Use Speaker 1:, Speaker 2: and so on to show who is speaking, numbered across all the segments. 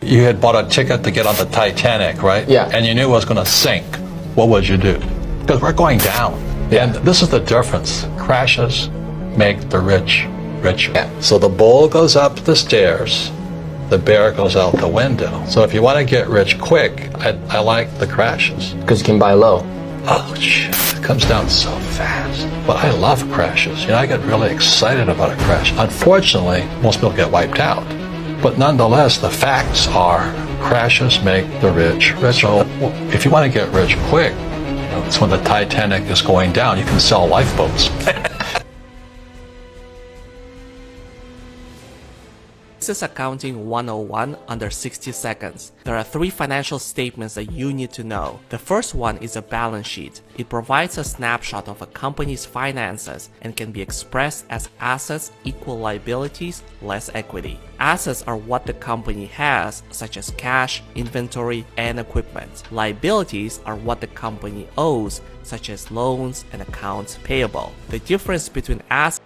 Speaker 1: You had bought a ticket to get on the Titanic, right?
Speaker 2: Yeah.
Speaker 1: And you knew it was going to sink. What would you do? Because we're going down.
Speaker 2: Yeah.
Speaker 1: And this is the difference. Crashes make the rich richer.
Speaker 2: Yeah.
Speaker 1: So the bull goes up the stairs, the bear goes out the window. So if you want to get rich quick, I like the crashes.
Speaker 2: Because you can buy low.
Speaker 1: Oh, shit. It comes down so fast. But I love crashes. You know, I get really excited about a crash. Unfortunately, most people get wiped out. But nonetheless, the facts are crashes make the rich richer. So if you want to get rich quick, it's when the Titanic is going down. You can sell lifeboats.
Speaker 3: This is Accounting 101 under 60 seconds. There are 3 financial statements that you need to know. The first one is a balance sheet. It provides a snapshot of a company's finances and can be expressed as assets equal liabilities less equity. Assets are what the company has, such as cash, inventory, and equipment. Liabilities are what the company owes, such as loans and accounts payable. The difference between assets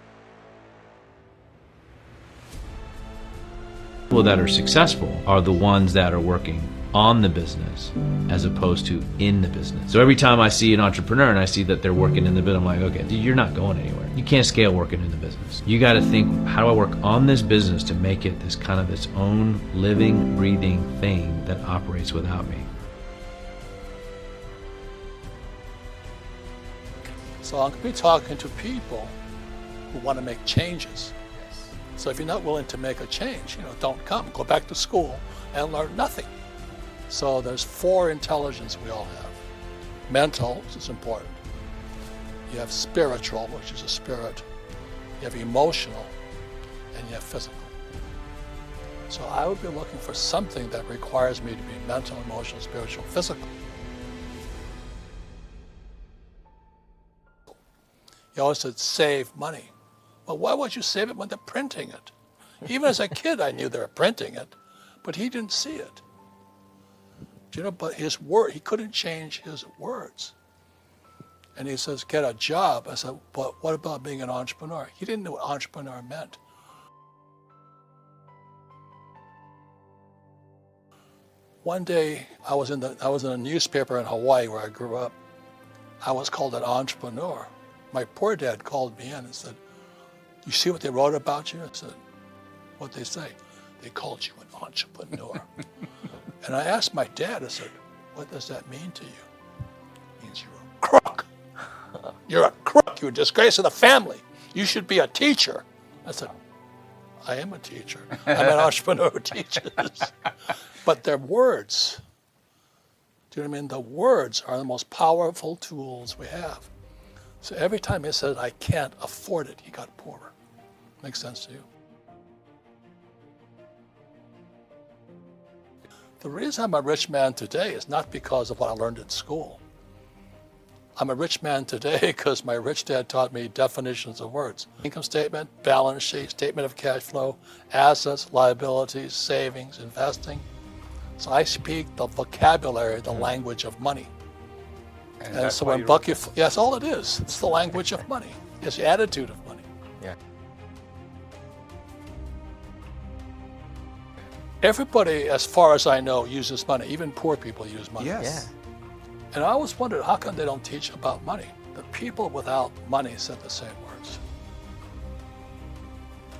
Speaker 4: People that are successful are the ones that are working on the business as opposed to in the business. So every time I see an entrepreneur and I see that they're working in the business, I'm like, okay, dude, you're not going anywhere. You can't scale working in the business. You got to think, how do I work on this business to make it this kind of its own living, breathing thing that operates without me?
Speaker 5: So I'm going to be talking to people who want to make changes. So if you're not willing to make a change, don't come. Go back to school and learn nothing. So there's 4 intelligence we all have. Mental, which is important. You have spiritual, which is a spirit. You have emotional, and you have physical. So I would be looking for something that requires me to be mental, emotional, spiritual, physical. You always said save money. Well, why would you save it when they're printing it? Even as a kid, I knew they were printing it, but he didn't see it. But his word, he couldn't change his words. And he says, get a job. I said, but what about being an entrepreneur? He didn't know what entrepreneur meant. One day, I was in a newspaper in Hawaii where I grew up. I was called an entrepreneur. My poor dad called me in and said, you see what they wrote about you? I said, what'd they say? They called you an entrepreneur. And I asked my dad, I said, what does that mean to you? It means you're a crook. You're a crook. You're a disgrace to the family. You should be a teacher. I said, I am a teacher. I'm an entrepreneur who teaches. But they're words. Do you know what I mean? The words are the most powerful tools we have. So every time he said, I can't afford it, he got poorer. Makes sense to you? The reason I'm a rich man today is not because of what I learned in school. I'm a rich man today because my rich dad taught me definitions of words. Income statement, balance sheet, statement of cash flow, assets, liabilities, savings, investing. So I speak the vocabulary, the language of money. And so when Bucky, yes, all it is. It's the language of money. It's the attitude of money.
Speaker 2: Yeah.
Speaker 5: Everybody, as far as I know, uses money. Even poor people use money.
Speaker 2: Yes.
Speaker 5: And I always wondered, how come they don't teach about money? The people without money said the same words.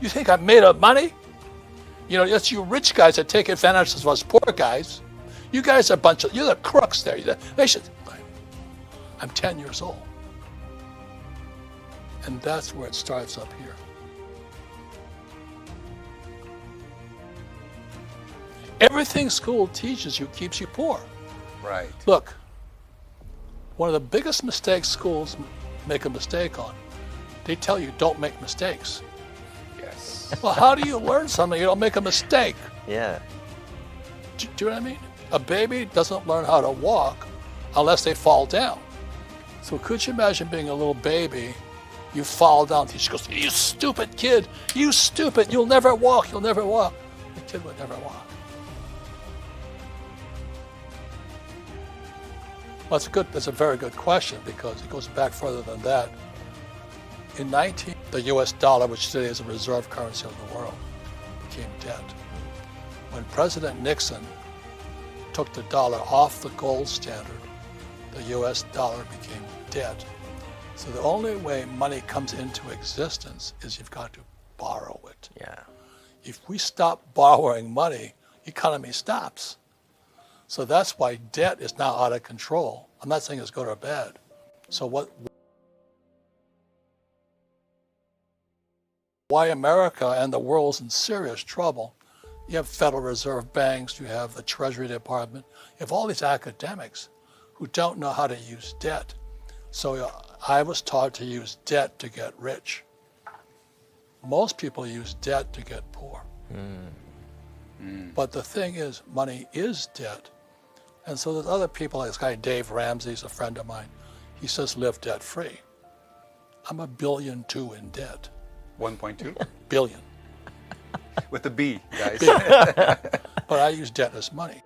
Speaker 5: You think I'm made of money? It's you rich guys that take advantage of us poor guys. You guys are you're the crooks there. They should. I'm 10 years old. And that's where it starts up here. Everything school teaches you keeps you poor.
Speaker 6: Right.
Speaker 5: Look, one of the biggest mistakes schools make a mistake on, they tell you don't make mistakes.
Speaker 6: Yes.
Speaker 5: Well, how do you learn something you don't make a mistake?
Speaker 2: Yeah.
Speaker 5: Do you know what I mean? A baby doesn't learn how to walk unless they fall down. So could you imagine being a little baby, you fall down, the teacher goes, you stupid kid, you stupid, you'll never walk, you'll never walk. The kid would never walk. Well, that's a very good question because it goes back further than that. In the US dollar, which today is a reserve currency of the world, became dead. When President Nixon took the dollar off the gold standard, the US dollar became dead. So the only way money comes into existence is you've got to borrow it.
Speaker 6: Yeah.
Speaker 5: If we stop borrowing money, economy stops. So that's why debt is now out of control. I'm not saying it's good or bad. So why America and the world's in serious trouble? You have Federal Reserve banks, you have the Treasury Department, you have all these academics who don't know how to use debt. So I was taught to use debt to get rich. Most people use debt to get poor. But the thing is, money is debt. And so there's other people, like this guy Dave Ramsey's a friend of mine. He says live debt free. I'm $1.2 billion in debt.
Speaker 6: 1.2
Speaker 5: Billion.
Speaker 6: with a B, guys.
Speaker 5: But I use debt as money.